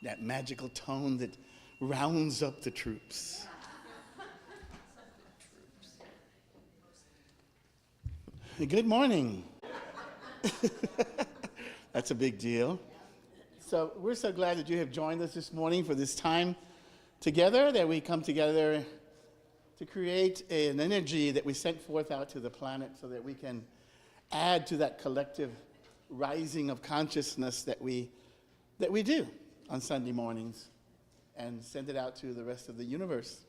That magical tone that rounds up the troops. Good morning. That's a big deal. So we're so glad that you have joined us this morning for this time together, that we come together to create an energy that we sent forth out to the planet so that we can add to that collective rising of consciousness that we do on Sunday mornings and send it out to the rest of the universe,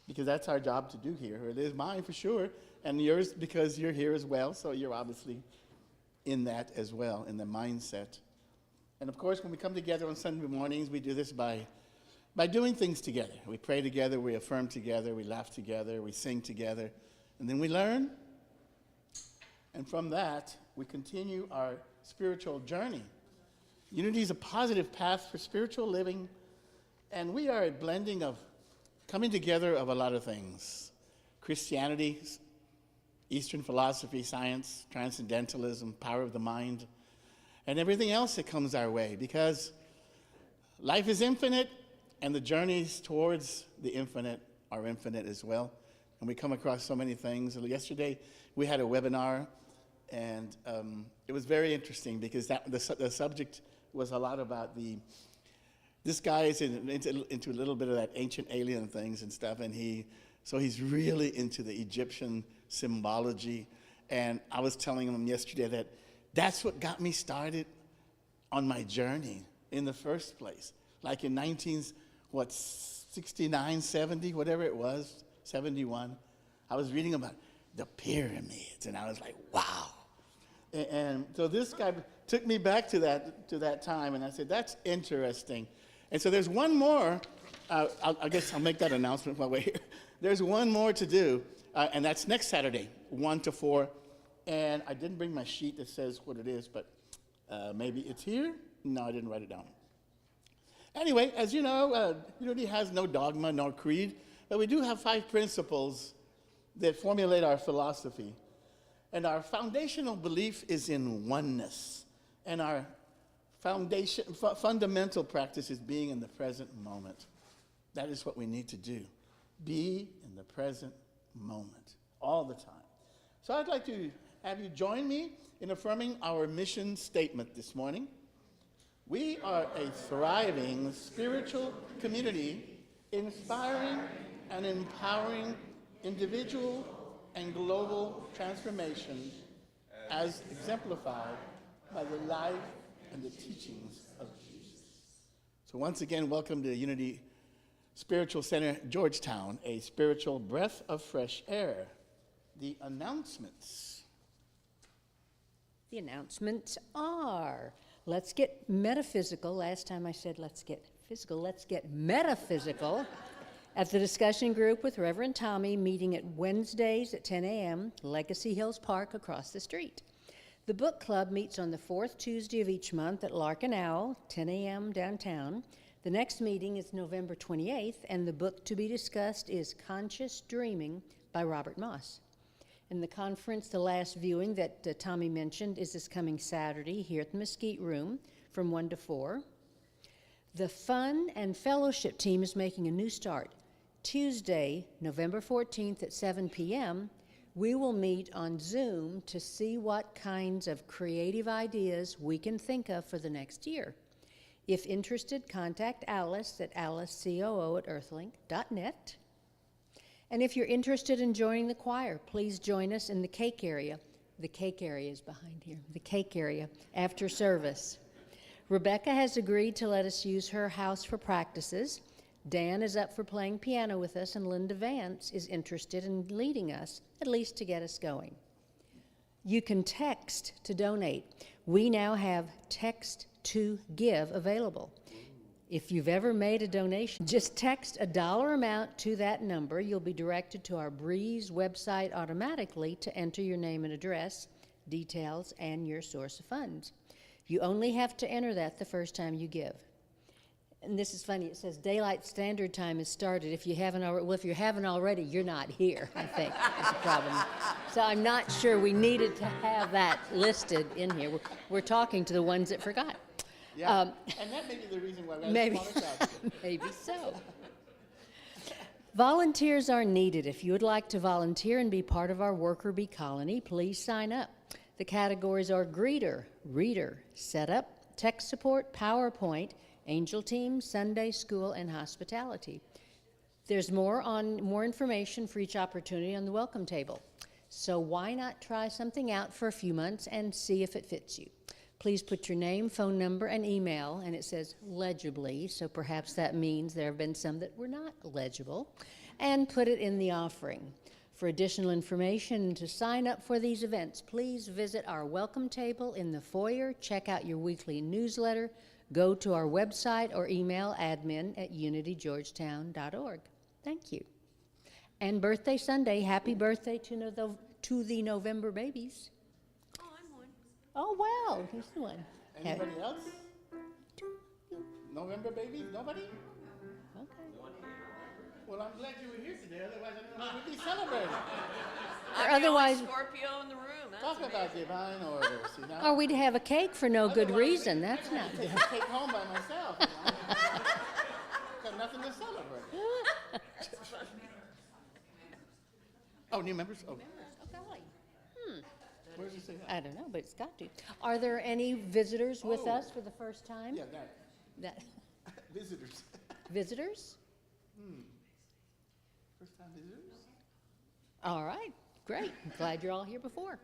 because that's our job to do here. It is mine for sure, and yours because you're here as well, so you're obviously in that as well, in the mindset. And of course, when we come together on Sunday mornings, we do this by doing things together. We pray together, we affirm together, we laugh together, we sing together, and then we learn. And from that, we continue our spiritual journey. Unity is a positive path for spiritual living, and we are a blending of coming together of a lot of things. Christianity, Eastern philosophy, science, transcendentalism, power of the mind, and everything else that comes our way, because life is infinite, and the journeys towards the infinite are infinite as well. And we come across so many things. Yesterday, we had a webinar, and it was very interesting because the subject was a lot about this guy is into a little bit of that ancient alien things and stuff, and he's really into the Egyptian symbology. And I was telling him yesterday that that's what got me started on my journey in the first place. Like in 69, 70, whatever it was, 71, I was reading about the pyramids, and I was like, wow. And so this guy took me back to that time, and I said, that's interesting. And so there's one more, I guess I'll make that announcement while we're here. There's one more to do, and that's next Saturday, 1 to 4. And I didn't bring my sheet that says what it is, but maybe it's here? No, I didn't write it down. Anyway, as you know, Unity has no dogma nor creed, but we do have 5 principles that formulate our philosophy. And our foundational belief is in oneness. And our fundamental practice is being in the present moment. That is what we need to do. Be in the present moment, all the time. So I'd like to have you join me in affirming our mission statement this morning. We are a thriving spiritual community, inspiring and empowering individual and global transformation as exemplified by the life and the teachings of Jesus. So once again, welcome to Unity Spiritual Center, Georgetown, a spiritual breath of fresh air. The announcements. The announcements are, let's get metaphysical. Last time I said let's get physical. Let's get metaphysical at the discussion group with Reverend Tommy, meeting at Wednesdays at 10 a.m., Legacy Hills Park across the street. The book club meets on the 4th Tuesday of each month at Lark and Owl, 10 a.m. downtown. The next meeting is November 28th, and the book to be discussed is Conscious Dreaming by Robert Moss. And the conference, the last viewing that Tommy mentioned, is this coming Saturday here at the Mesquite Room from 1 to 4. The Fun and Fellowship team is making a new start. Tuesday, November 14th at 7 p.m., we will meet on Zoom to see what kinds of creative ideas we can think of for the next year. If interested, contact Alice at alicecoo@earthlink.net. And if you're interested in joining the choir, please join us in the cake area. The cake area is behind here, the cake area, after service. Rebecca has agreed to let us use her house for practices. Dan is up for playing piano with us, and Linda Vance is interested in leading us, at least to get us going. You can text to donate. We now have text to give available. If you've ever made a donation, just text a dollar amount to that number. You'll be directed to our Breeze website automatically to enter your name and address, details, and your source of funds. You only have to enter that the first time you give. And this is funny, it says daylight standard time has started. If you haven't already, well, if you haven't already, you're not here, I think, is the problem. So I'm not sure we needed to have that listed in here. We're talking to the ones that forgot. Yeah, and that may be the reason why we Maybe, maybe so. Volunteers are needed. If you would like to volunteer and be part of our Worker Bee Colony, please sign up. The categories are greeter, reader, setup, tech support, PowerPoint, Angel Team, Sunday School, and Hospitality. There's more information for each opportunity on the welcome table. So why not try something out for a few months and see if it fits you? Please put your name, phone number, and email, and it says legibly, so perhaps that means there have been some that were not legible, and put it in the offering. For additional information and to sign up for these events, please visit our welcome table in the foyer, check out your weekly newsletter, go to our website, or email admin@unitygeorgetown.org. Thank you. And birthday Sunday, happy birthday to the November babies. Oh, I'm one. Oh, wow, here's the one. Anybody else? November baby? Nobody? Okay. Well, I'm glad you were here today, otherwise I don't know how we'd be celebrating. Or I'm the only otherwise, Scorpio in the room. That's Talk amazing. about divine order, see now? or we'd have a cake for no good Otherwise, reason. That's not Take good. a cake home by myself. You know? Got nothing to celebrate. Oh, new members? Oh, where's it say that? I don't know, but it's got to. Are there any visitors with Oh. us for the first time? Yeah, that. That- Visitors. Visitors? First time visitors? All right, great. Glad you're all here before.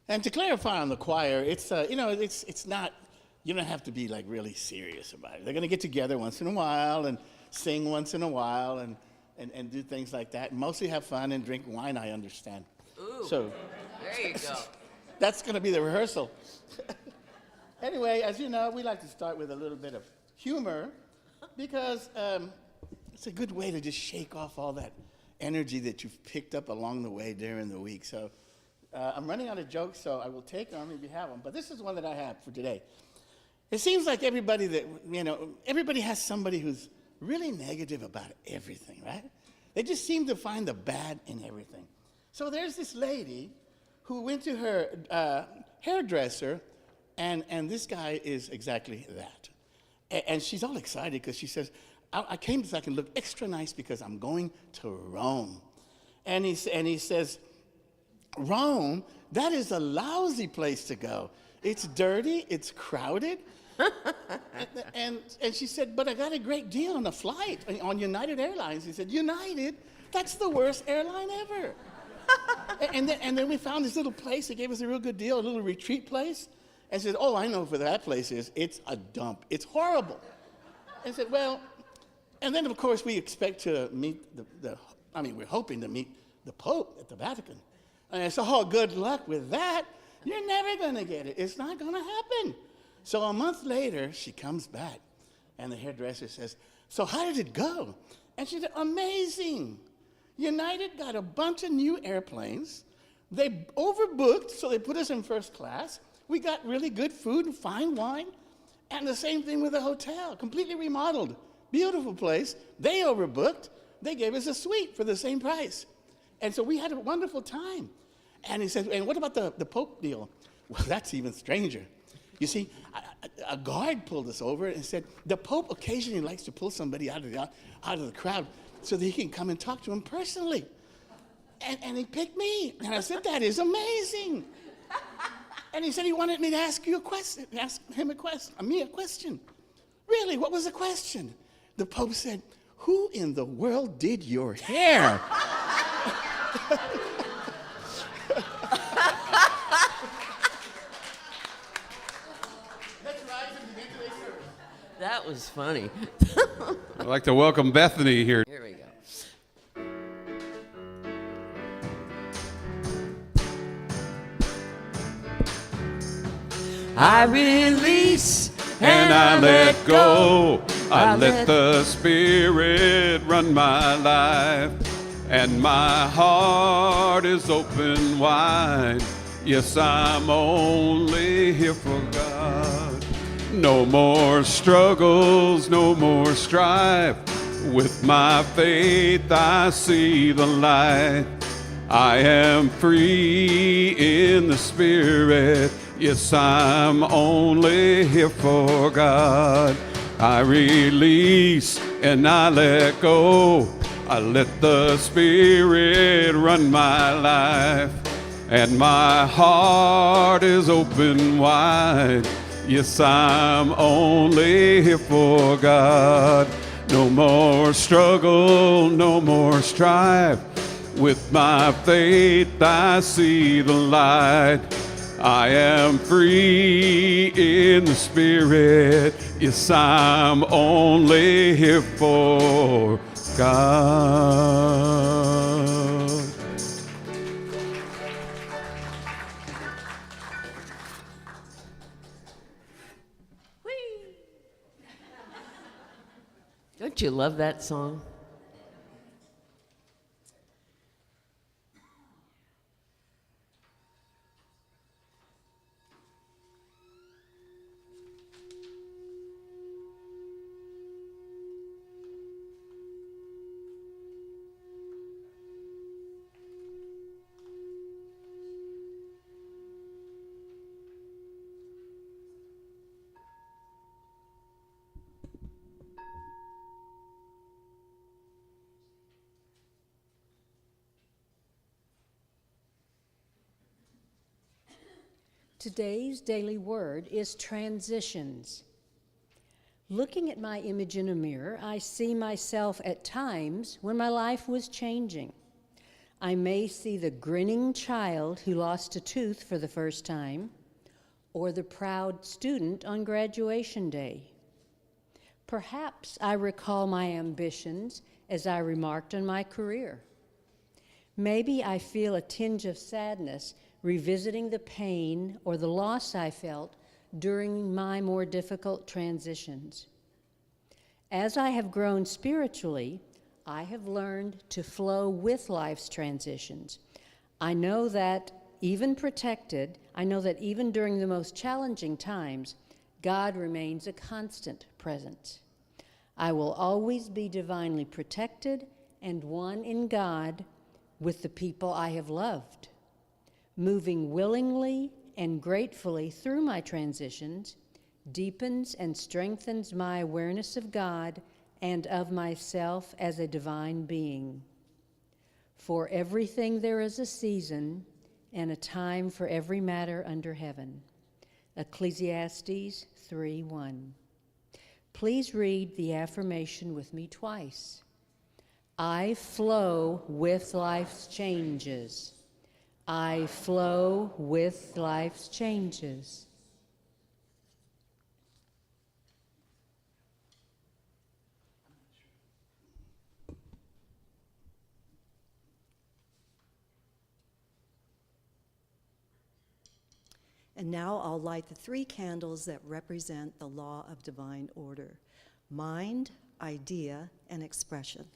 And to clarify on the choir, it's it's not, you don't have to be like really serious about it. They're going to get together once in a while and sing once in a while and do things like that. Mostly have fun and drink wine, I understand. Ooh, So there you go. that's going to be the rehearsal. Anyway, as you know, we like to start with a little bit of humor because it's a good way to just shake off all that energy that you've picked up along the way during the week. So I'm running out of jokes, so I will take them if you have them. But this is one that I have for today. It seems like everybody has somebody who's really negative about everything, right? They just seem to find the bad in everything. So there's this lady who went to her hairdresser, and this guy is exactly that. And she's all excited because she says, I came so I can look extra nice because I'm going to Rome. And he says, Rome, that is a lousy place to go. It's dirty, it's crowded. and she said, but I got a great deal on a flight on United Airlines. He said, United? That's the worst airline ever. and then we found this little place that gave us a real good deal, a little retreat place. And said, oh, I know where that place is. It's a dump. It's horrible. And said, well, and then of course we expect to meet we're hoping to meet the Pope at the Vatican. And I said, oh, good luck with that. You're never going to get it. It's not going to happen. So a month later, she comes back, and the hairdresser says, so how did it go? And she said, amazing. United got a bunch of new airplanes. They overbooked, so they put us in first class. We got really good food and fine wine. And the same thing with the hotel, completely remodeled. Beautiful place. They overbooked. They gave us a suite for the same price. And so we had a wonderful time. And he said, and what about the Pope deal? Well, that's even stranger. You see, a guard pulled us over and said, the Pope occasionally likes to pull somebody out of the crowd so that he can come and talk to him personally. And he picked me. And I said, that is amazing. And he said he wanted me to ask you a question, me a question. Really, what was the question? The Pope said, who in the world did your hair? That was funny. I'd like to welcome Bethany here. Here we go. I release And I let go. I let the Spirit run my life. And my heart is open wide. Yes, I'm only here for God. No more struggles, no more strife. With my faith I see the light. I am free in the Spirit. Yes, I'm only here for God. I release and I let go. I let the Spirit run my life. And my heart is open wide. Yes, I'm only here for God. No more struggle, no more strife. With my faith I see the light. I am free in the Spirit. Yes, I'm only here for God. Whee! Don't you love that song? Today's daily word is transitions. Looking at my image in a mirror, I see myself at times when my life was changing. I may see the grinning child who lost a tooth for the first time, or the proud student on graduation day. Perhaps I recall my ambitions as I remarked on my career. Maybe I feel a tinge of sadness revisiting the pain or the loss I felt during my more difficult transitions. As I have grown spiritually, I have learned to flow with life's transitions. I know that even during the most challenging times, God remains a constant presence. I will always be divinely protected and one in God with the people I have loved. Moving willingly and gratefully through my transitions deepens and strengthens my awareness of God and of myself as a divine being. For everything there is a season and a time for every matter under heaven. Ecclesiastes 3:1. Please read the affirmation with me twice. I flow with life's changes. I flow with life's changes. And now I'll light the 3 candles that represent the law of divine order: mind, idea, and expression.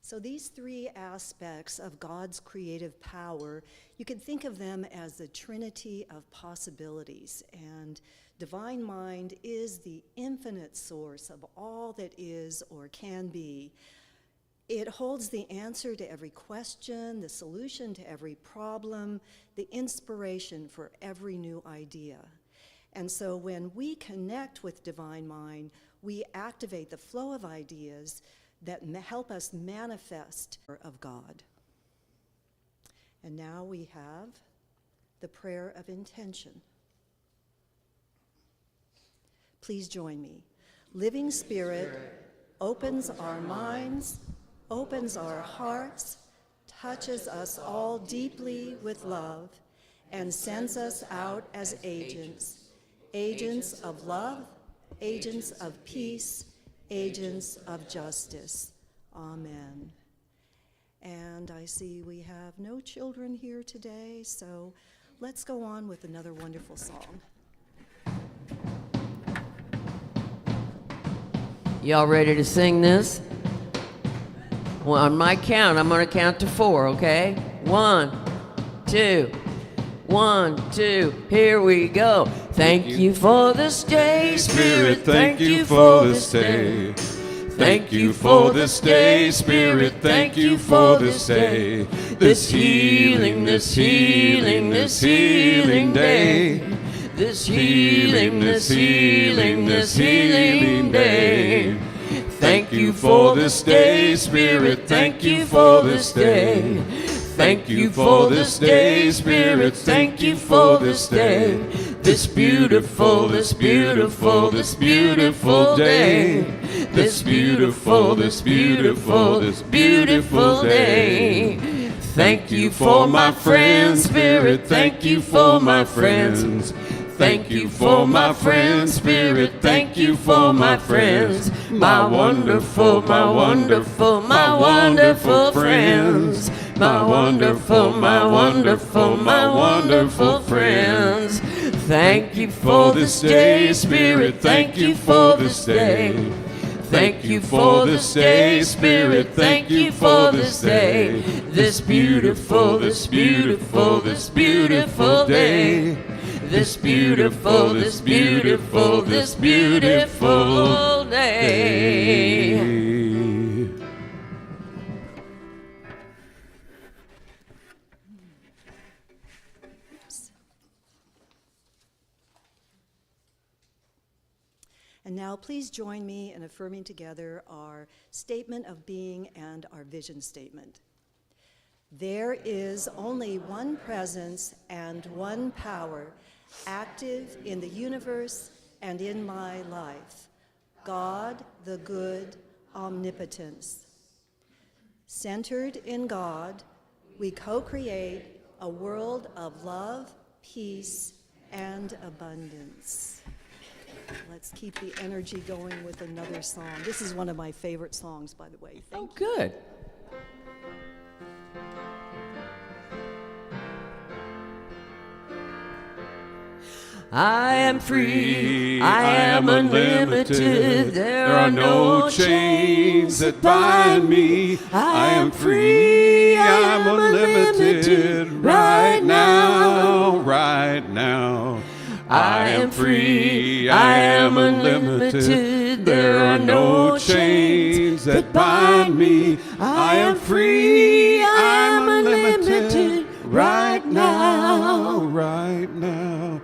So these 3 aspects of God's creative power, you can think of them as the trinity of possibilities. And divine mind is the infinite source of all that is or can be. It holds the answer to every question, the solution to every problem, the inspiration for every new idea. And so when we connect with divine mind, we activate the flow of ideas that help us manifest of God. And now we have the prayer of intention. Please join me. Living Spirit opens our minds, opens our hearts, touches us all deeply with love, and sends us out as agents agents of love, agents of peace, agents of justice. Amen. And I see we have no children here today, so let's go on with another wonderful song. Y'all ready to sing this? Well, on my count, I'm going to count to 4, okay? 1, 2, 1, 2, here we go. Thank you for this day, Spirit, thank you for this day. Thank you for this day, Spirit, thank you for this day. This healing, this healing, this healing day. This healing, this healing, this healing day. Thank you for this day, Spirit, thank you for this day. Thank you for this day, Spirit, thank you for this day. This beautiful, this beautiful, this beautiful day. This beautiful, this beautiful, this beautiful day. Thank you for my friends, Spirit, thank you for my friends. Thank you for my friends, Spirit, thank you for my friends. My wonderful, my wonderful, my wonderful friends. My wonderful, my wonderful, my wonderful friends. Thank you for this day, Spirit, thank you for this day. Thank you for this day, Spirit, thank you for this day. This beautiful, this beautiful, this beautiful day. This beautiful, this beautiful, this beautiful day. And now please join me in affirming together our statement of being and our vision statement. There is only one presence and one power active in the universe and in my life, God, the good omnipotence. Centered in God, we co-create a world of love, peace, and abundance. Let's keep the energy going with another song. This is one of my favorite songs, by the way. Thank you. Good. I am free, I am unlimited, there are no chains that bind me. I am free, I am unlimited, right now, right now. I am free, I am unlimited, there are no chains that bind me. I am free, I am unlimited, right now, right now.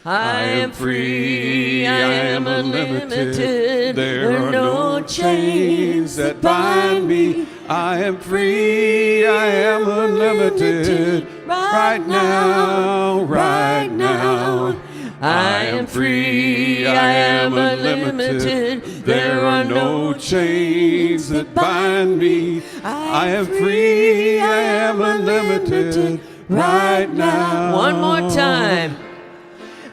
I am free, I am unlimited, there are no chains that bind me. I am free, I am unlimited, right now, right now. I am free, I am unlimited, there are no chains that bind me. I am free, I am unlimited, right now. One more time.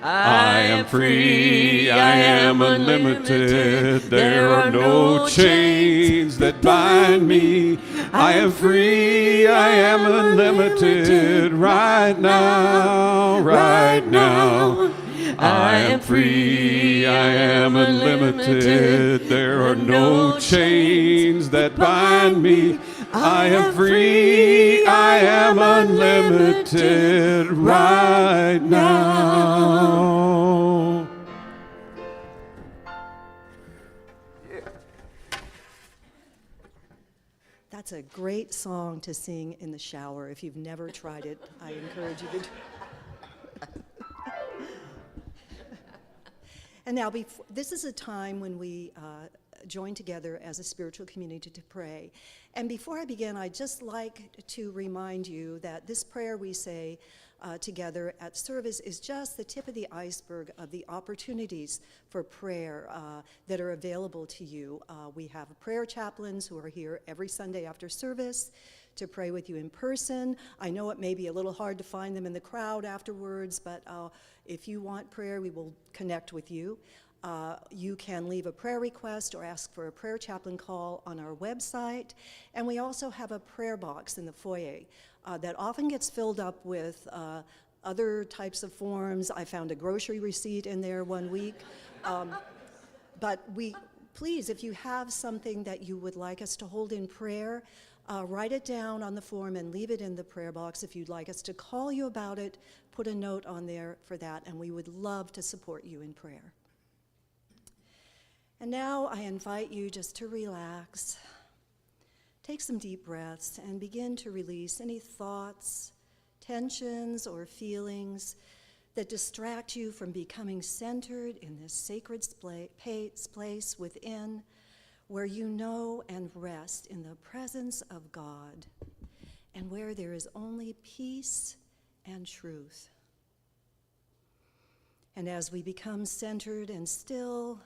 I am free, I am unlimited, there are no chains that bind me. I am free, I am unlimited, right now, right now. I am free, I am unlimited, there are no chains that bind me. I am free, I am unlimited right now. That's a great song to sing in the shower. If you've never tried it, I encourage you to do it. And now, this is a time when we join together as a spiritual community to pray. And before I begin, I'd just like to remind you that this prayer we say together at service is just the tip of the iceberg of the opportunities for prayer that are available to you. We have prayer chaplains who are here every Sunday after service to pray with you in person. I know it may be a little hard to find them in the crowd afterwards, but if you want prayer, we will connect with you. You can leave a prayer request or ask for a prayer chaplain call on our website. And we also have a prayer box in the foyer that often gets filled up with other types of forms. I found a grocery receipt in there one week. But please, if you have something that you would like us to hold in prayer, write it down on the form and leave it in the prayer box. If you'd like us to call you about it, put a note on there for that, and we would love to support you in prayer. And now I invite you just to relax, take some deep breaths, and begin to release any thoughts, tensions, or feelings that distract you from becoming centered in this sacred place within, where you know and rest in the presence of God, and where there is only peace and truth. And as we become centered and still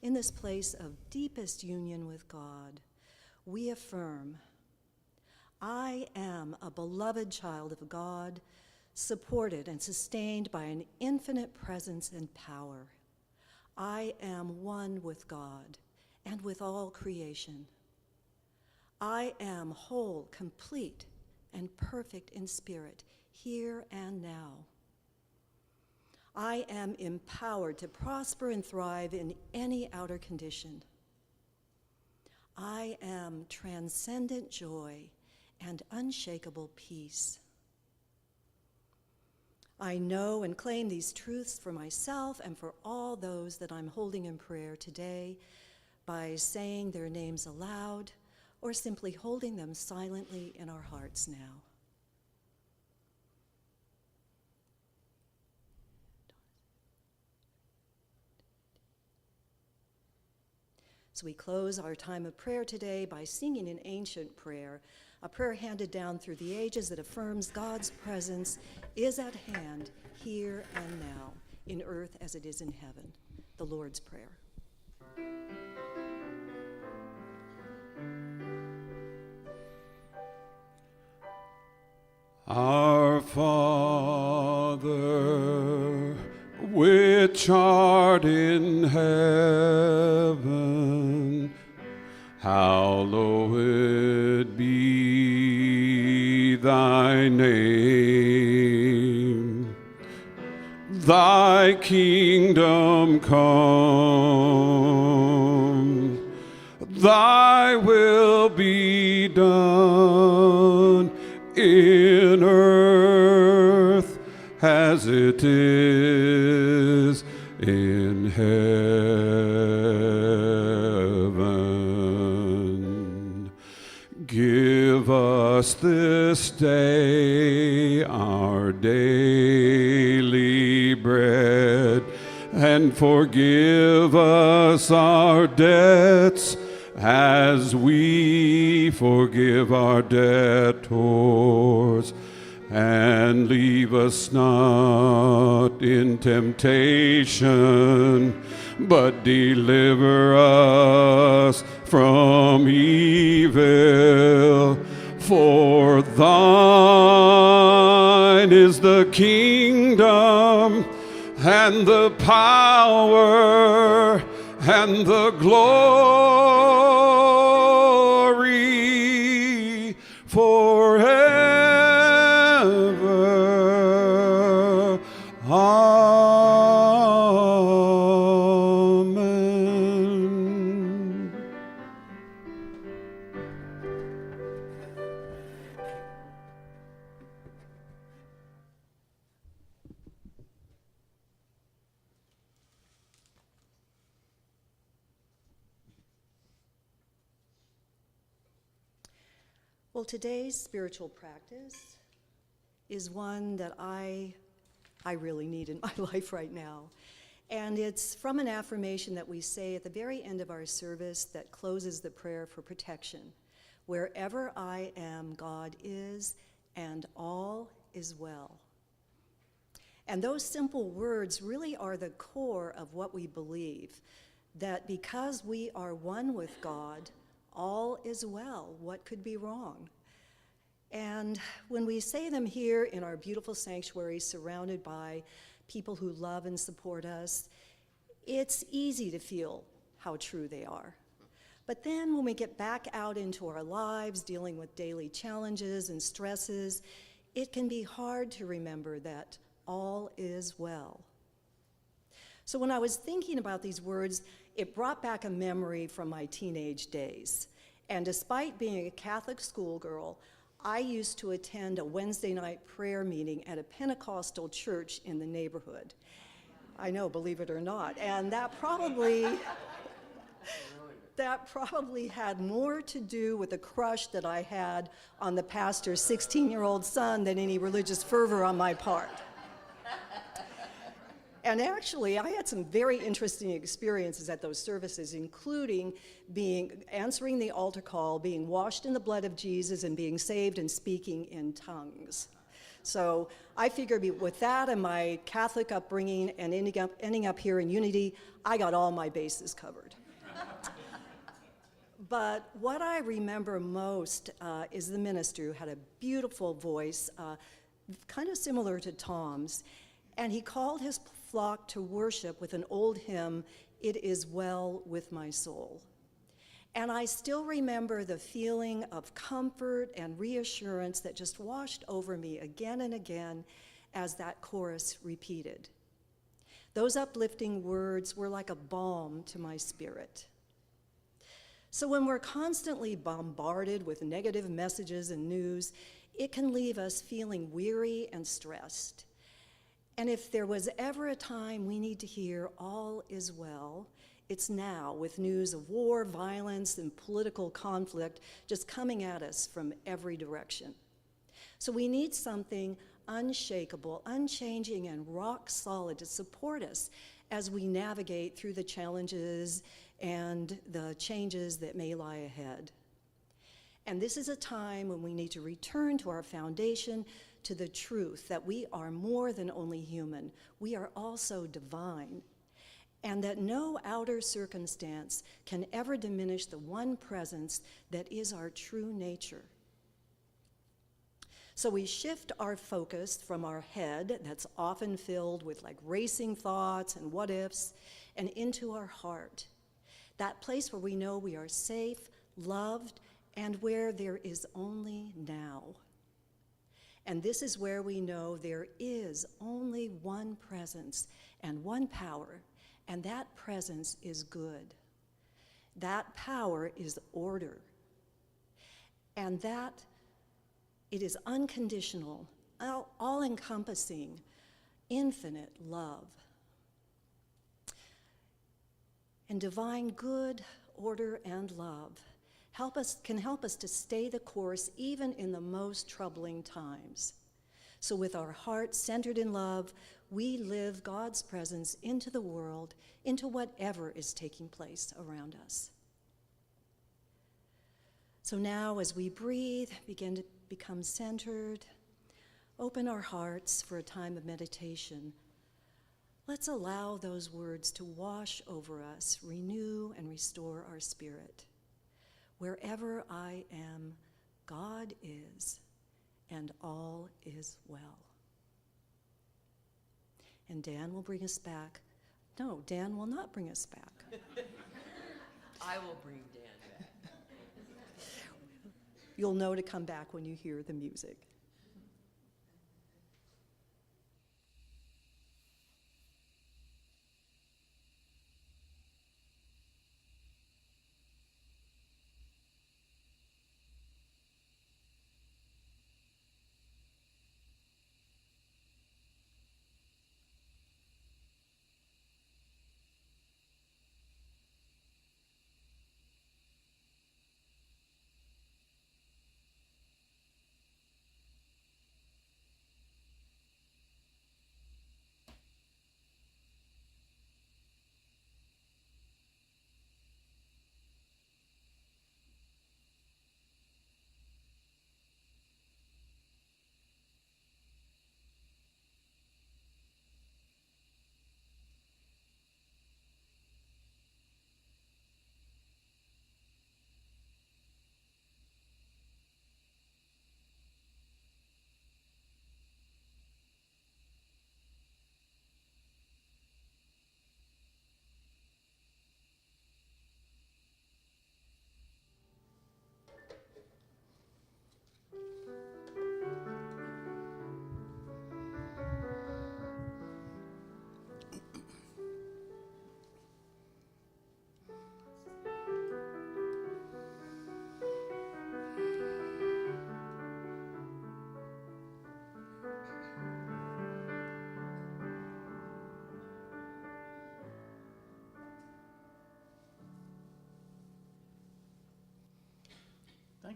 in this place of deepest union with God, we affirm, I am a beloved child of God, supported and sustained by an infinite presence and power. I am one with God and with all creation. I am whole, complete, and perfect in spirit, here and now. I am empowered to prosper and thrive in any outer condition. I am transcendent joy and unshakable peace. I know and claim these truths for myself and for all those that I'm holding in prayer today by saying their names aloud or simply holding them silently in our hearts now. So we close our time of prayer today by singing an ancient prayer, a prayer handed down through the ages that affirms God's presence is at hand, here and now, in earth as it is in heaven, the Lord's Prayer. Our Father, which art in heaven, hallowed be thy name. Thy kingdom come, thy will be done in earth as it is in heaven. Give us this day our daily bread, and forgive us our debts as we forgive our debtors. And leave us not in temptation, but deliver us from evil. For thine is the kingdom, and the power, and the glory forever. Amen. Well, today's spiritual practice is one that I really need in my life right now. And it's from an affirmation that we say at the very end of our service that closes the prayer for protection. Wherever I am, God is, and all is well. And those simple words really are the core of what we believe, that because we are one with God, all is well. What could be wrong? And when we say them here in our beautiful sanctuary, surrounded by people who love and support us, it's easy to feel how true they are. But then when we get back out into our lives, dealing with daily challenges and stresses, it can be hard to remember that all is well. So when I was thinking about these words, it brought back a memory from my teenage days. And despite being a Catholic schoolgirl, I used to attend a Wednesday night prayer meeting at a Pentecostal church in the neighborhood. I know, believe it or not. And that probably had more to do with the crush that I had on the pastor's 16-year-old son than any religious fervor on my part. And actually, I had some very interesting experiences at those services, including answering the altar call, being washed in the blood of Jesus, and being saved and speaking in tongues. So I figured with that and my Catholic upbringing and ending up here in Unity, I got all my bases covered. But what I remember most is the minister who had a beautiful voice, kind of similar to Tom's, and he called his flock to worship with an old hymn, "It Is Well With My Soul." And I still remember the feeling of comfort and reassurance that just washed over me again and again as that chorus repeated. Those uplifting words were like a balm to my spirit. So when we're constantly bombarded with negative messages and news, it can leave us feeling weary and stressed. And if there was ever a time we need to hear all is well, it's now, with news of war, violence, and political conflict just coming at us from every direction. So we need something unshakable, unchanging, and rock solid to support us as we navigate through the challenges and the changes that may lie ahead. And this is a time when we need to return to our foundation, to the truth that we are more than only human, we are also divine, and that no outer circumstance can ever diminish the one presence that is our true nature. So we shift our focus from our head, that's often filled with like racing thoughts and what ifs, and into our heart, that place where we know we are safe, loved, and where there is only now. And this is where we know there is only one presence and one power, and that presence is good. That power is order. And that it is unconditional, all-encompassing, infinite love. And divine good, order, and love can help us to stay the course even in the most troubling times. So with our hearts centered in love, we live God's presence into the world, into whatever is taking place around us. So now as we breathe, begin to become centered, open our hearts for a time of meditation. Let's allow those words to wash over us, renew and restore our spirit. Wherever I am, God is, and all is well. And Dan will bring us back. No, Dan will not bring us back. I will bring Dan back. You'll know to come back when you hear the music.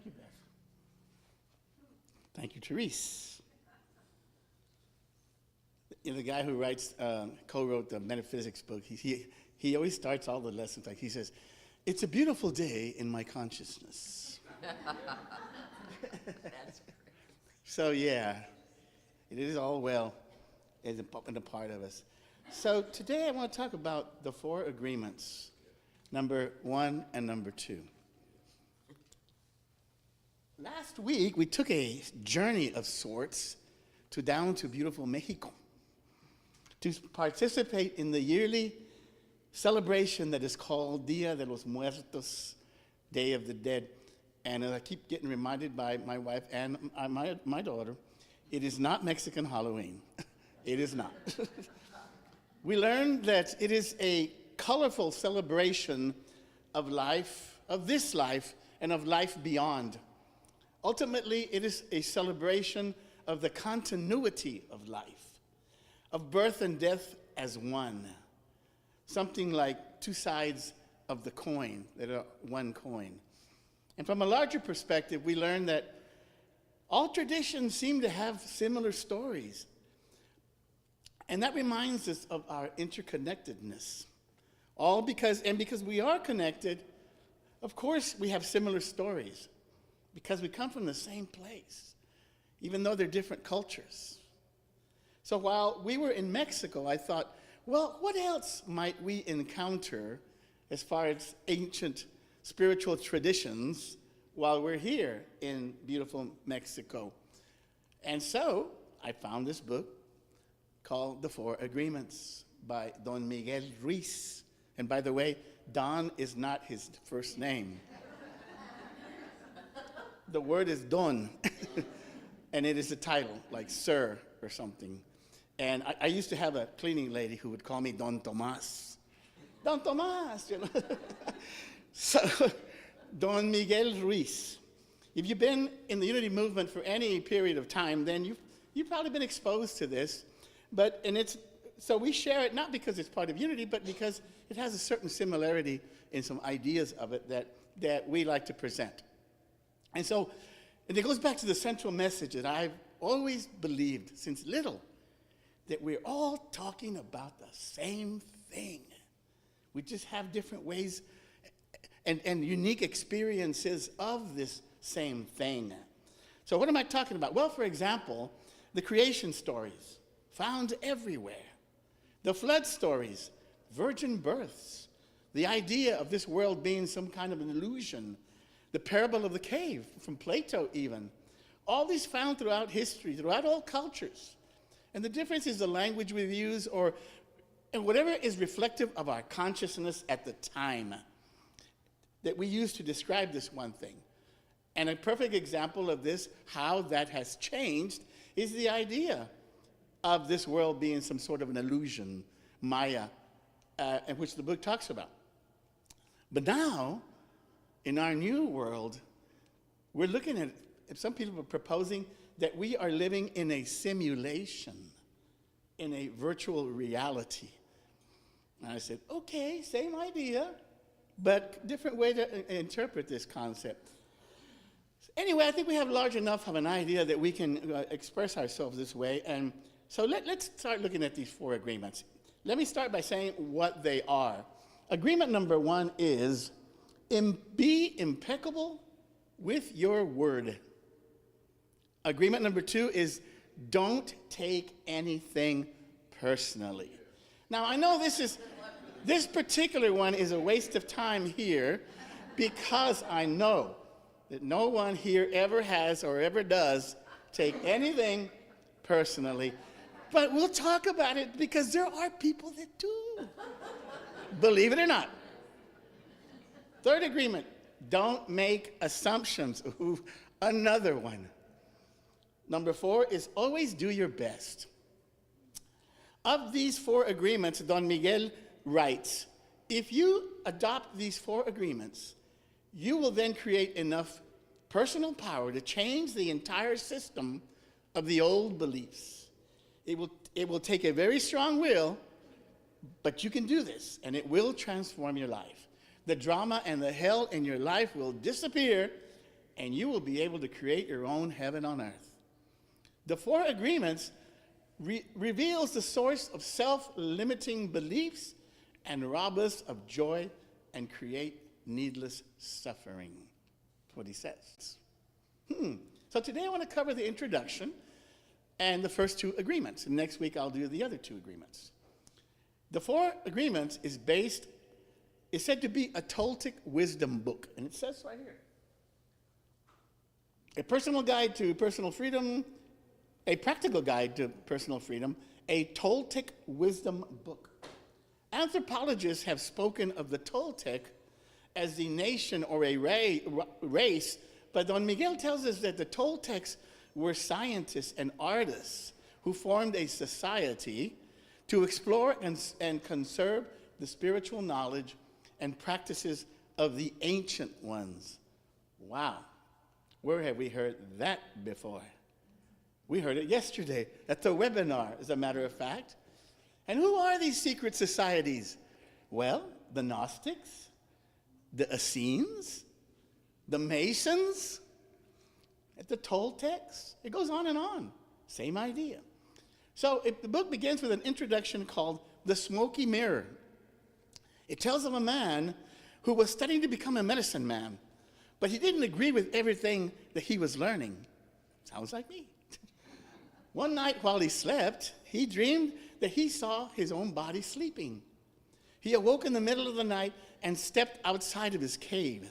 Thank you, Beth. Thank you, Therese. You know, the guy who co-wrote the metaphysics book, he always starts all the lessons like he says, "It's a beautiful day in my consciousness." That's great. So yeah, it is all well in a part of us. So today I want to talk about the 4 agreements, number 1 and number 2. Last week we took a journey of sorts down to beautiful Mexico to participate in the yearly celebration that is called Dia de los Muertos, Day of the Dead. And I keep getting reminded by my wife and my daughter, it is not Mexican Halloween. It is not. We learned that it is a colorful celebration of life, of this life, and of life beyond. Ultimately, it is a celebration of the continuity of life, of birth and death as one. Something like 2 sides of the coin that are one coin. And from a larger perspective, we learn that all traditions seem to have similar stories. And that reminds us of our interconnectedness. Because we are connected, of course we have similar stories, because we come from the same place, even though they're different cultures. So while we were in Mexico, I thought, well, what else might we encounter as far as ancient spiritual traditions while we're here in beautiful Mexico? And so I found this book called The 4 Agreements by Don Miguel Ruiz. And by the way, Don is not his first name. The word is Don, and it is a title, like Sir or something. And I used to have a cleaning lady who would call me Don Tomas. Don Tomas, you know. So, Don Miguel Ruiz. If you've been in the Unity movement for any period of time, then you've probably been exposed to this. So we share it not because it's part of Unity, but because it has a certain similarity in some ideas of it that we like to present. And it goes back to the central message that I've always believed since little, that we're all talking about the same thing. We just have different ways and unique experiences of this same thing. So what am I talking about? Well, for example, the creation stories found everywhere. The flood stories, virgin births, the idea of this world being some kind of an illusion, the parable of the cave from Plato even. All these found throughout history, throughout all cultures. And the difference is the language we use and whatever is reflective of our consciousness at the time that we use to describe this one thing. And a perfect example of this, how that has changed, is the idea of this world being some sort of an illusion, Maya, in which the book talks about. But now, in our new world, we're looking at, some people are proposing that we are living in a simulation, in a virtual reality. And I said, okay, same idea, but different way to interpret this concept. Anyway, I think we have large enough of an idea that we can express ourselves this way. And so let's start looking at these 4 agreements. Let me start by saying what they are. Agreement number 1 is, be impeccable with your word. Agreement number 2 is, don't take anything personally. Now, I know this particular one is a waste of time here, because I know that no one here ever has or ever does take anything personally. But we'll talk about it because there are people that do. Believe it or not. 3rd agreement, don't make assumptions. Ooh, another one. Number 4 is always do your best. Of these 4 agreements, Don Miguel writes, if you adopt these 4 agreements, you will then create enough personal power to change the entire system of the old beliefs. It will take a very strong will, but you can do this, and it will transform your life. The drama and the hell in your life will disappear, and you will be able to create your own heaven on earth. The 4 agreements reveals the source of self-limiting beliefs and rob us of joy and create needless suffering. That's what he says. So today I want to cover the introduction and the first 2 agreements. And next week I'll do the other 2 agreements. The 4 agreements is said to be a Toltec wisdom book. And it says right here. A personal guide to personal freedom, a practical guide to personal freedom, a Toltec wisdom book. Anthropologists have spoken of the Toltec as the nation or a race, but Don Miguel tells us that the Toltecs were scientists and artists who formed a society to explore and conserve the spiritual knowledge and practices of the ancient ones. Wow. Where have we heard that before? We heard it yesterday at the webinar, as a matter of fact. And who are these secret societies? Well, the Gnostics, the Essenes, the Masons, the Toltecs. It goes on and on. Same idea. So the book begins with an introduction called The Smoky Mirror. It tells of a man who was studying to become a medicine man, but he didn't agree with everything that he was learning. Sounds like me. One night while he slept, he dreamed that he saw his own body sleeping. He awoke in the middle of the night and stepped outside of his cave.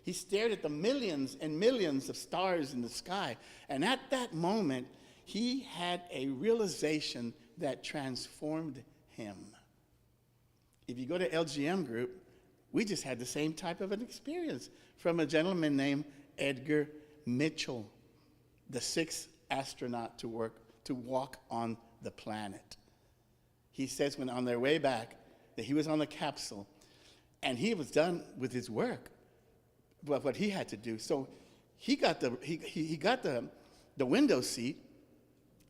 He stared at the millions and millions of stars in the sky, and at that moment, he had a realization that transformed him. If you go to LGM Group, we just had the same type of an experience from a gentleman named Edgar Mitchell, the 6th astronaut to walk on the planet. He says when on their way back that he was on the capsule and he was done with his work, what he had to do. So he got the window seat,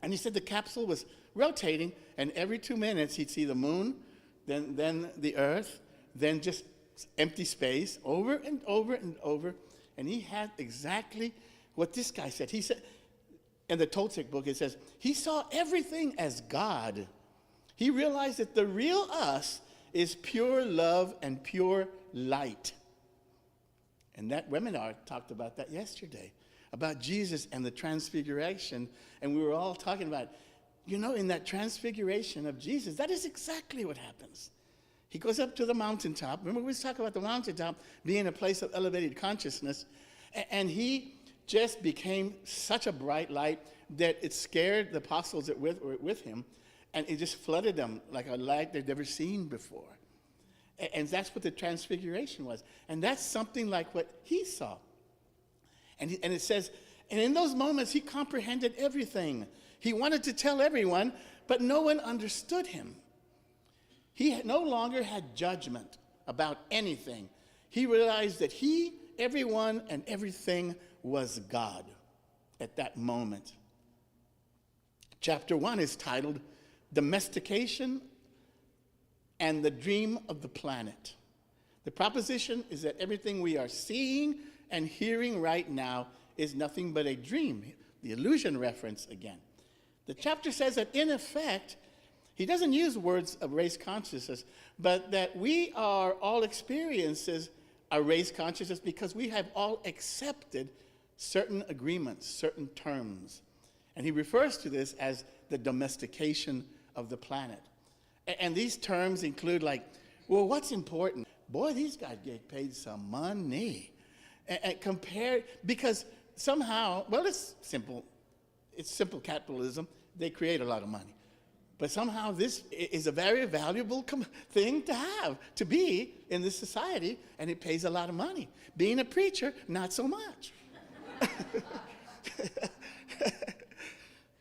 and he said the capsule was rotating, and every 2 minutes he'd see the moon, then the earth, then just empty space over and over and over. And he had exactly what this guy said. He said, in the Toltec book, it says, he saw everything as God. He realized that the real us is pure love and pure light. And that webinar talked about that yesterday, about Jesus and the transfiguration. And we were all talking about, in that transfiguration of Jesus, that is exactly what happens. He goes up to the mountaintop. Remember, we was talking about the mountaintop being a place of elevated consciousness. And he just became such a bright light that it scared the apostles that were with him. And it just flooded them like a light they'd never seen before. And that's what the transfiguration was. And that's something like what he saw. And it says, and in those moments, he comprehended everything. He wanted to tell everyone, but no one understood him. He no longer had judgment about anything. He realized that he, everyone, and everything was God at that moment. Chapter 1 is titled Domestication and the Dream of the Planet. The proposition is that everything we are seeing and hearing right now is nothing but a dream. The illusion reference again. The chapter says that in effect, he doesn't use words of race consciousness, but that we are all experiences a race consciousness because we have all accepted certain agreements, certain terms. And he refers to this as the domestication of the planet. And these terms include like, well, what's important? Boy, these guys get paid some money. And compared, because somehow, well, it's simple capitalism. They create a lot of money. But somehow this is a very valuable thing to have, to be in this society, and it pays a lot of money. Being a preacher, not so much.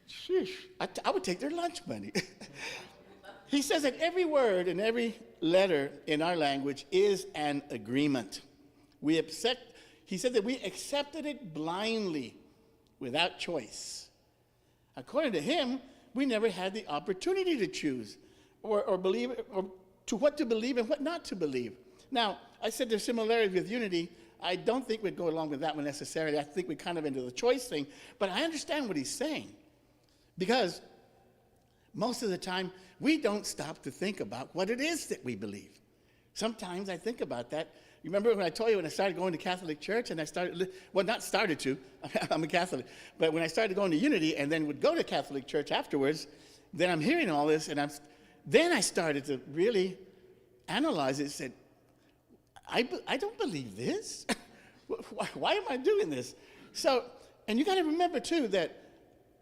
Sheesh, I would take their lunch money. He says that every word and every letter in our language is an agreement. He said that we accepted it blindly, without choice. According to him, we never had the opportunity to choose or believe, or to what to believe and what not to believe. Now, I said there's similarities with unity. I don't think we'd go along with that one necessarily. I think we're kind of into the choice thing. But I understand what he's saying. Because most of the time, we don't stop to think about what it is that we believe. Sometimes I think about that. You remember when I told you when I started going to Catholic church and I started, well, not started to, I'm a Catholic, but when I started going to Unity and then would go to Catholic church afterwards, then I'm hearing all this and then I started to really analyze it and said, I don't believe this. Why am I doing this? So, and you got to remember too that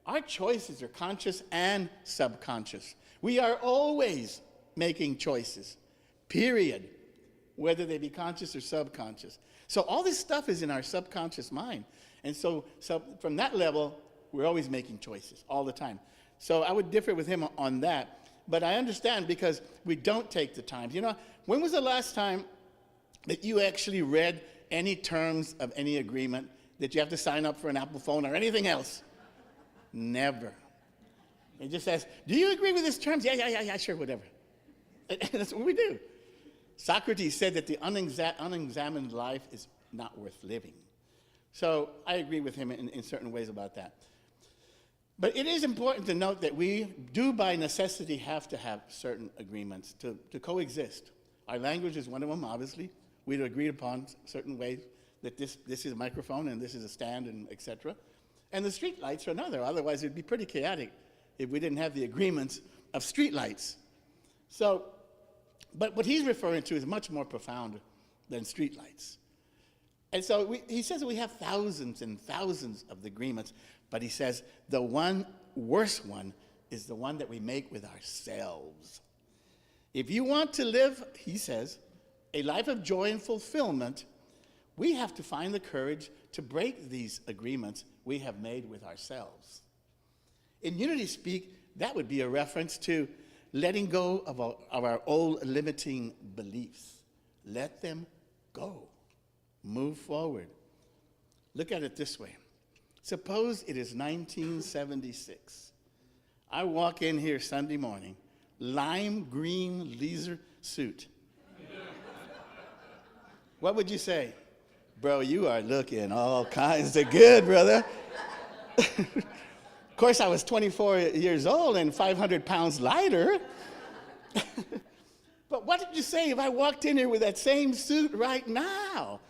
our choices are conscious and subconscious. We are always making choices, period, whether they be conscious or subconscious. So all this stuff is in our subconscious mind. And so from that level, we're always making choices all the time. So I would differ with him on that. But I understand because we don't take the time. You know, when was the last time that you actually read any terms of any agreement that you have to sign up for an Apple phone or anything else? Never. It just says, do you agree with these terms? Yeah, sure, whatever. And that's what we do. Socrates said that the unexamined life is not worth living. So I agree with him in certain ways about that. But it is important to note that we do by necessity have to have certain agreements to coexist. Our language is one of them, obviously. We'd agreed upon certain ways that this is a microphone and this is a stand and et cetera. And the street lights are another. Otherwise, it'd be pretty chaotic if we didn't have the agreements of street lights. So, but what he's referring to is much more profound than street lights. And so he says that we have thousands and thousands of agreements, but he says the one worst one is the one that we make with ourselves. If you want to live, he says, a life of joy and fulfillment, we have to find the courage to break these agreements we have made with ourselves. In unity speak, that would be a reference to letting go of our old limiting beliefs. Let them go. Move forward. Look at it this way. Suppose it is 1976. I walk in here Sunday morning, lime green leather suit. What would you say? Bro, you are looking all kinds of good, brother. Of course, I was 24 years old and 500 pounds lighter. But what did you say if I walked in here with that same suit right now?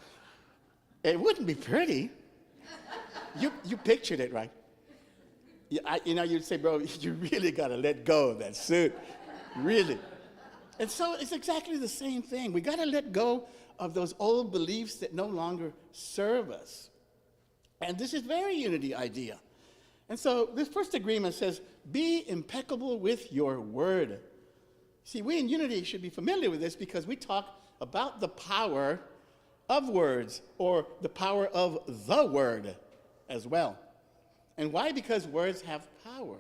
It wouldn't be pretty. You pictured it, right? You'd say, bro, you really got to let go of that suit. Really. And so it's exactly the same thing. We got to let go of those old beliefs that no longer serve us. And this is very unity idea. And so this first agreement says, be impeccable with your word. See, we in unity should be familiar with this because we talk about the power of words or the power of the word as well. And why? Because words have power.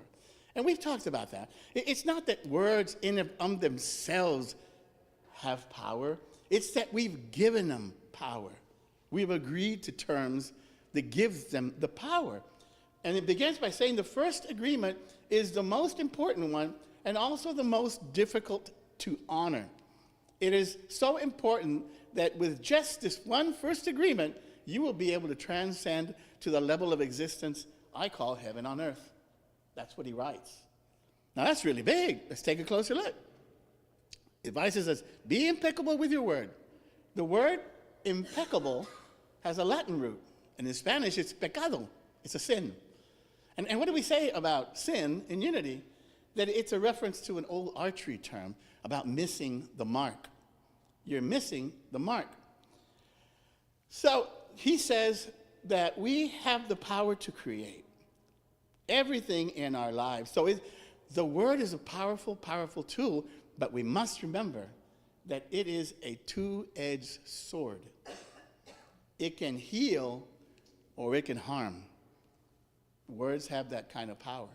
And we've talked about that. It's not that words in and themselves have power. It's that we've given them power. We've agreed to terms that gives them the power. And it begins by saying the first agreement is the most important one and also the most difficult to honor. It is so important that with just this one first agreement, you will be able to transcend to the level of existence I call heaven on earth. That's what he writes. Now that's really big. Let's take a closer look. It advises us, be impeccable with your word. The word impeccable has a Latin root. And in Spanish, it's pecado. It's a sin. And what do we say about sin in unity? That it's a reference to an old archery term about missing the mark. You're missing the mark. So he says that we have the power to create everything in our lives. So the word is a powerful, powerful tool, but we must remember that it is a two-edged sword. It can heal or it can harm. Words have that kind of power.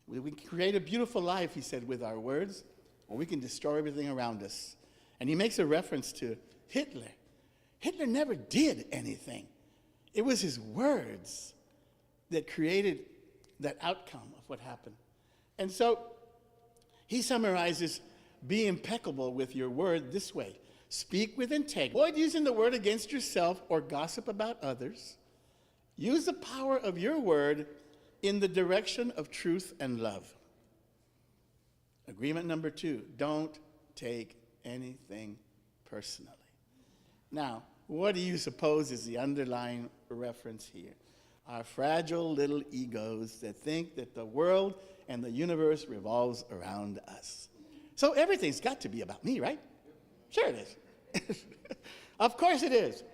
We can create a beautiful life, he said, with our words, or we can destroy everything around us. And he makes a reference to Hitler. Hitler never did anything. It was his words that created that outcome of what happened. And so he summarizes, be impeccable with your word this way. Speak with integrity. Avoid using the word against yourself or gossip about others. Use the power of your word in the direction of truth and love. Agreement number 2, don't take anything personally. Now, what do you suppose is the underlying reference here? Our fragile little egos that think that the world and the universe revolves around us. So everything's got to be about me, right? Sure it is. Of course it is.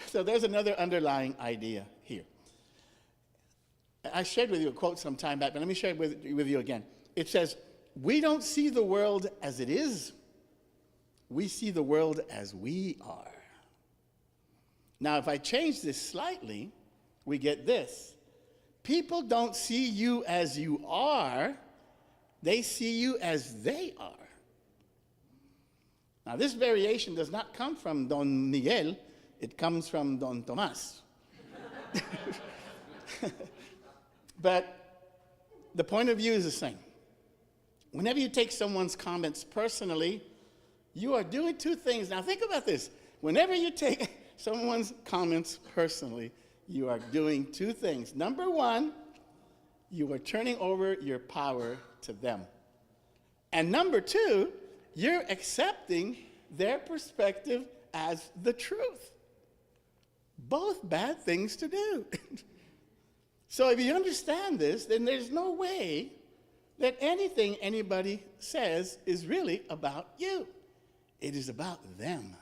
So there's another underlying idea here. I shared with you a quote some time back, but let me share it with you again. It says, we don't see the world as it is. We see the world as we are. Now, if I change this slightly, we get this. People don't see you as you are. They see you as they are. Now, this variation does not come from Don Miguel. It comes from Don Tomas. But the point of view is the same. Whenever you take someone's comments personally, you are doing two things. Now, think about this. Whenever you take someone's comments personally, you are doing two things. Number one, you are turning over your power to them. And number two, you're accepting their perspective as the truth. Both bad things to do. So if you understand this, then there's no way that anything anybody says is really about you. It is about them.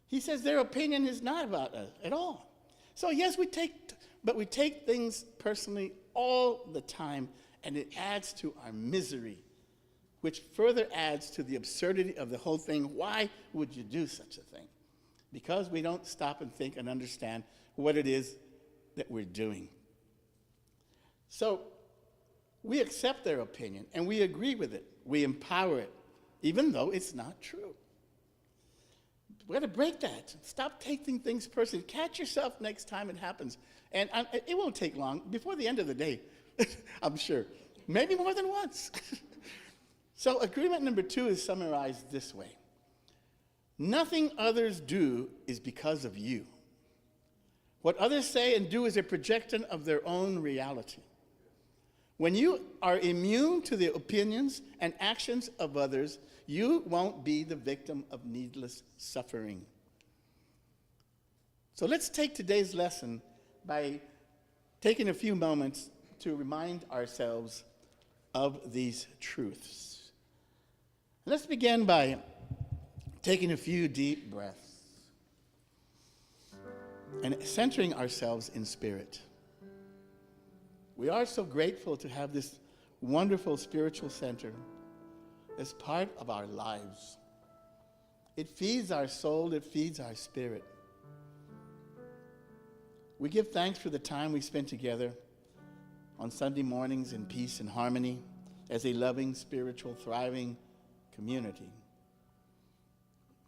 He says their opinion is not about us at all. So yes, we take things personally all the time, and it adds to our misery, which further adds to the absurdity of the whole thing. Why would you do such a thing? Because we don't stop and think and understand what it is that we're doing. So we accept their opinion, and we agree with it. We empower it, even though it's not true. We've got to break that. Stop taking things personally. Catch yourself next time it happens. And it won't take long. Before the end of the day, I'm sure. Maybe more than once. So agreement number 2 is summarized this way. Nothing others do is because of you. What others say and do is a projection of their own reality. When you are immune to the opinions and actions of others, you won't be the victim of needless suffering. So let's take today's lesson by taking a few moments to remind ourselves of these truths. Let's begin by taking a few deep breaths and centering ourselves in spirit. We are so grateful to have this wonderful spiritual center as part of our lives. It feeds our soul, it feeds our spirit. We give thanks for the time we spend together on Sunday mornings in peace and harmony as a loving, spiritual, thriving community.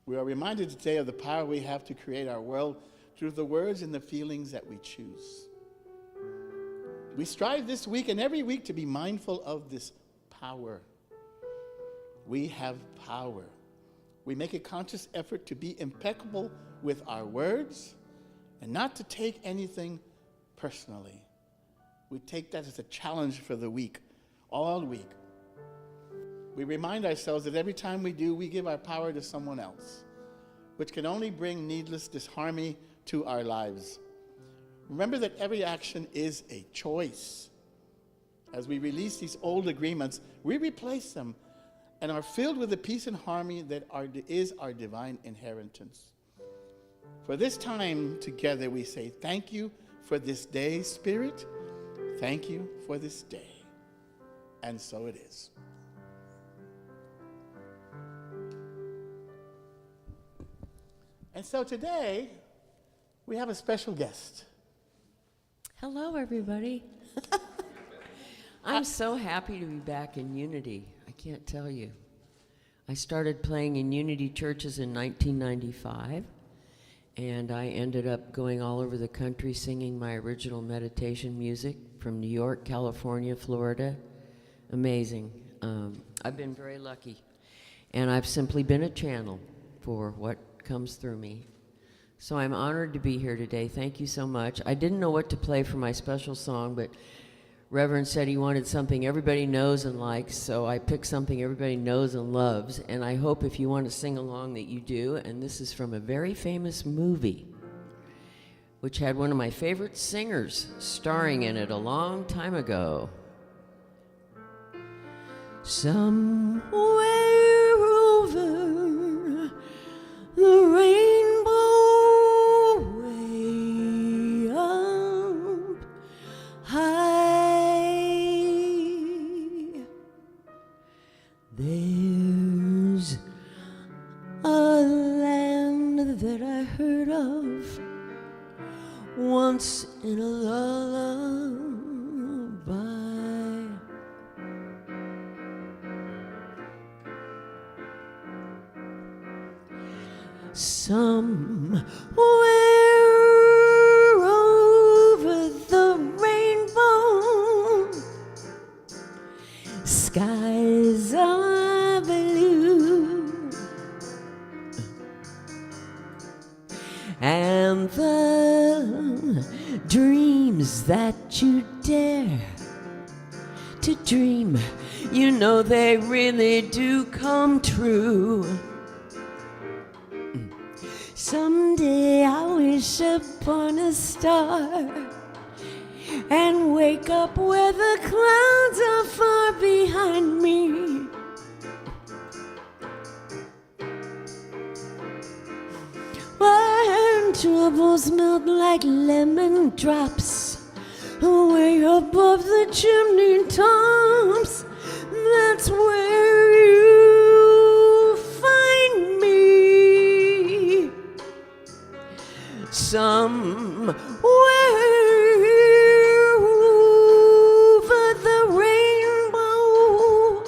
We are reminded today of the power we have to create our world through the words and the feelings that we choose. We strive this week and every week to be mindful of this power. We have power. We make a conscious effort to be impeccable with our words and not to take anything personally. We take that as a challenge for the week, all week. We remind ourselves that every time we do, we give our power to someone else, which can only bring needless disharmony to our lives. Remember that every action is a choice. As we release these old agreements, we replace them and are filled with the peace and harmony that is our divine inheritance. For this time together, we say thank you for this day, Spirit. Thank you for this day. And so it is. And so today, we have a special guest. Hello, everybody. I'm so happy to be back in Unity. I can't tell you. I started playing in Unity churches in 1995, and I ended up going all over the country singing my original meditation music from New York, California, Florida. Amazing. I've been very lucky, and I've simply been a channel. for what comes through me. So I'm honored to be here today. Thank you so much. I didn't know what to play for my special song, but Reverend said he wanted something everybody knows and likes, so I picked something everybody knows and loves, and I hope if you want to sing along that you do. And this is from a very famous movie, which had one of my favorite singers starring in it a long time ago. Somewhere over the rainbow way up high, there's a land that I heard of once in a lullaby. Somewhere over the rainbow, skies are blue, and the dreams that you dare to dream, you know they really do come true. Someday I'll wish upon a star and wake up where the clouds are far behind me. Where troubles melt like lemon drops way above the chimney tops. That's where you find me. Somewhere over the rainbow,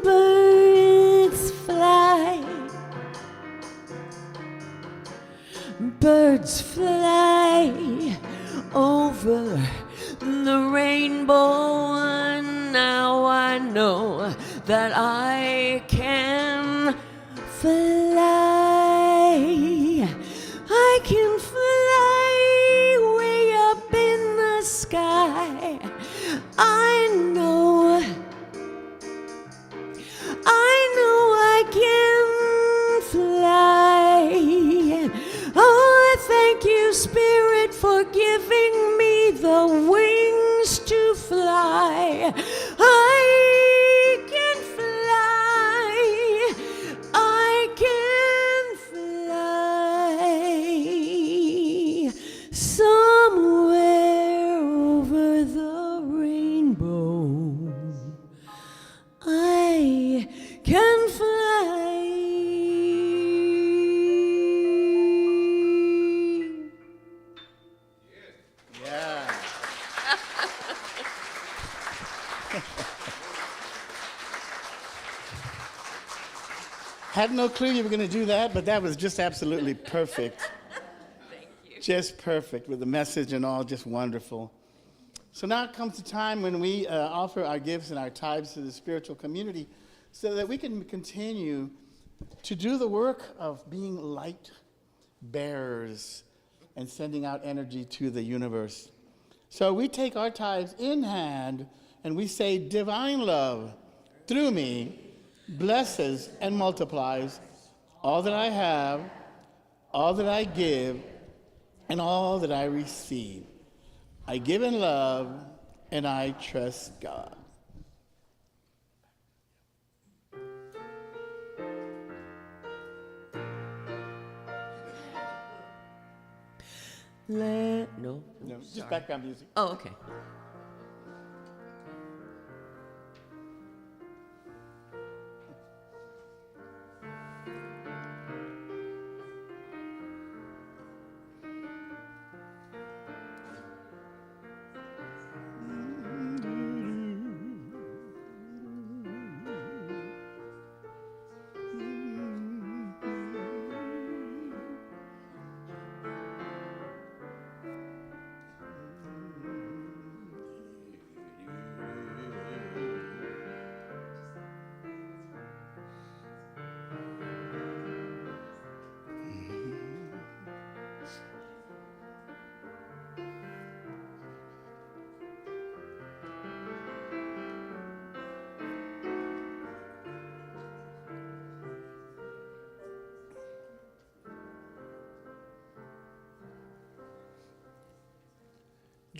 bluebirds fly. Birds fly over the rainbow, and now I know that I can fly. I can fly way up in the sky. I know I can fly. Oh, thank you, Spirit, for giving me the wings to fly. I can fly. I can fly somewhere over the rainbow. I can fly. Yeah. Had no clue you were going to do that, but that was just absolutely perfect. Thank you. Just perfect with the message and all, just wonderful. So now comes the time when we offer our gifts and our tithes to the spiritual community so that we can continue to do the work of being light bearers and sending out energy to the universe. So we take our tithes in hand and we say, divine love through me blesses and multiplies all that I have, all that I give, and all that I receive. I give in love, and I trust God. No, Just sorry. background music. Oh, okay.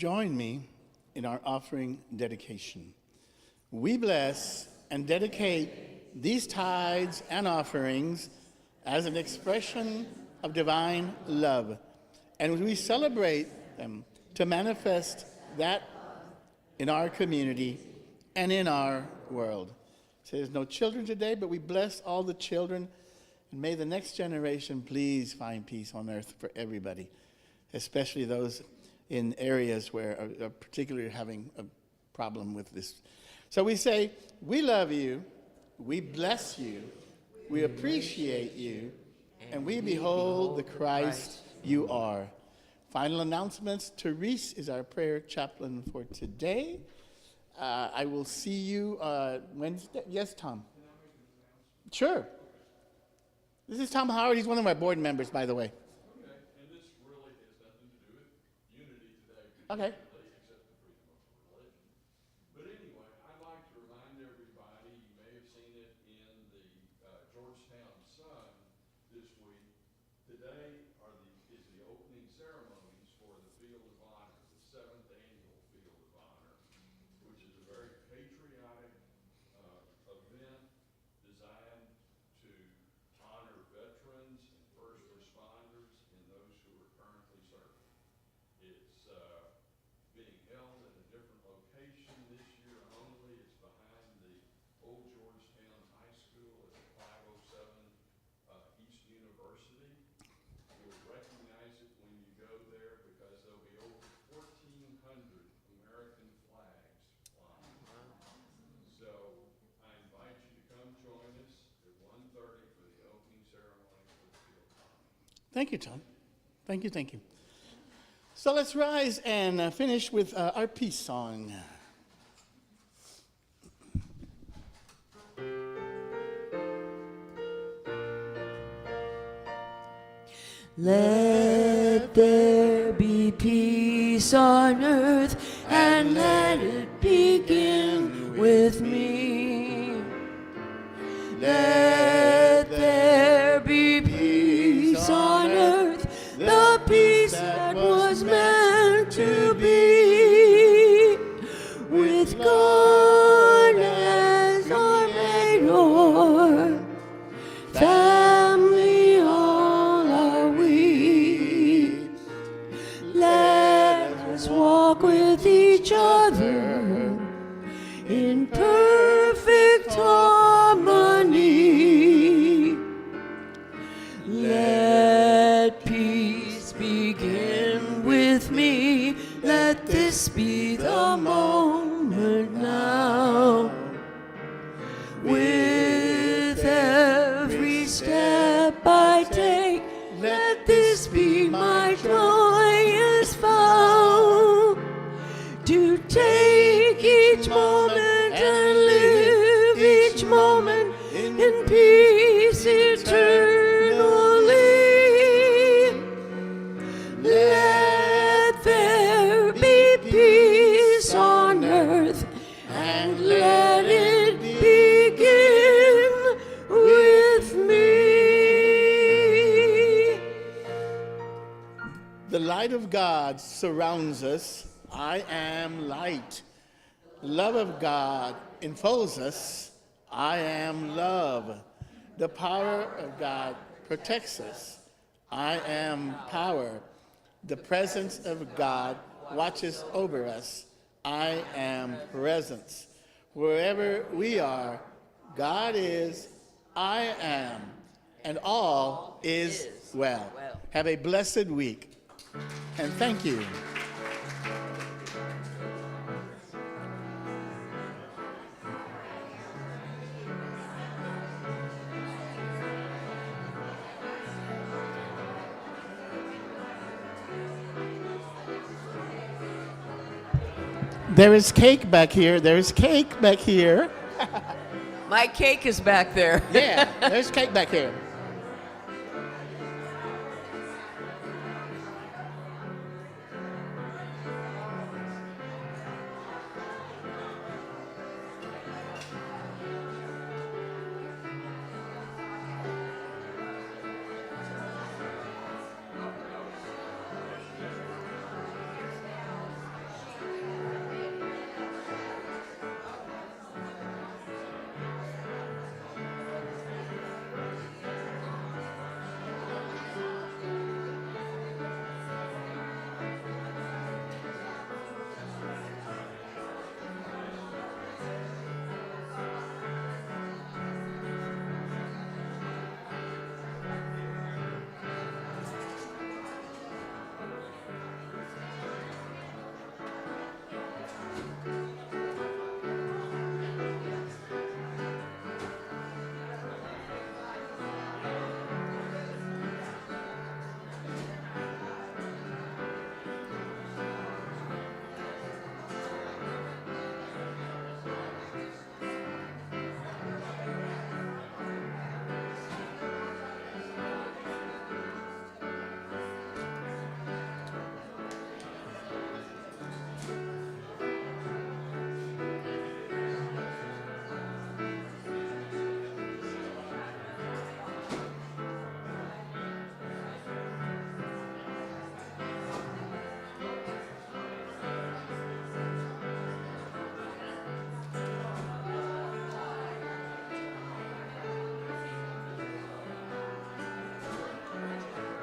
join me in our offering dedication. We bless and dedicate these tithes and offerings as an expression of divine love, and we celebrate them to manifest that in our community and in our world. So there's no children today, but we bless all the children, and may the next generation please find peace on earth for everybody, especially those in areas where are particularly having a problem with this. So we say, we love you, we bless you, we appreciate you, and we behold the Christ you are. Final announcements. Therese is our prayer chaplain for today. I will see you Wednesday. Yes, Tom? Sure. This is Tom Howard. He's one of my board members, by the way. Okay, and this really has nothing to do with unity today. Okay. Except the freedom of religion. But anyway, I'd like to remind everybody, you may have seen it in the Georgetown Sun this week. Today is the opening ceremonies for the Field of Honor, the 7th annual Field of Honor, which is a very patriotic event designed to honor veterans and first responders and those who are currently serving. It's being held at a different location this year only. It's behind the old Georgetown High School at 507 East University. You'll recognize it when you go there because there'll be over 1,400 American flags flying. So I invite you to come join us at 1:30 for the opening ceremony for the Field of Honor. Thank you, Tom. Thank you, thank you. So let's rise and finish with our peace song. Let there be peace on earth, and let it begin with me. Let there be peace on earth, the peace that was meant to be, with God as our Mayor. Family all are we. Let us walk with each other in perfect harmony. Let peace begin with me. Let this be the moment now. With every step I take, let this be my joyous vow. To take each moment and live each moment in peace eternally. Let there be peace on earth, and let it begin with me. The light of God surrounds us. I am light. Love of God enfolds us. I am love. The power of God protects us. I am power. The presence of God watches over us. I am presence. Wherever we are, God is, I am, and all is well. Have a blessed week, and thank you. There is cake back here. There's cake back here. My cake is back there. Yeah, there's cake back here.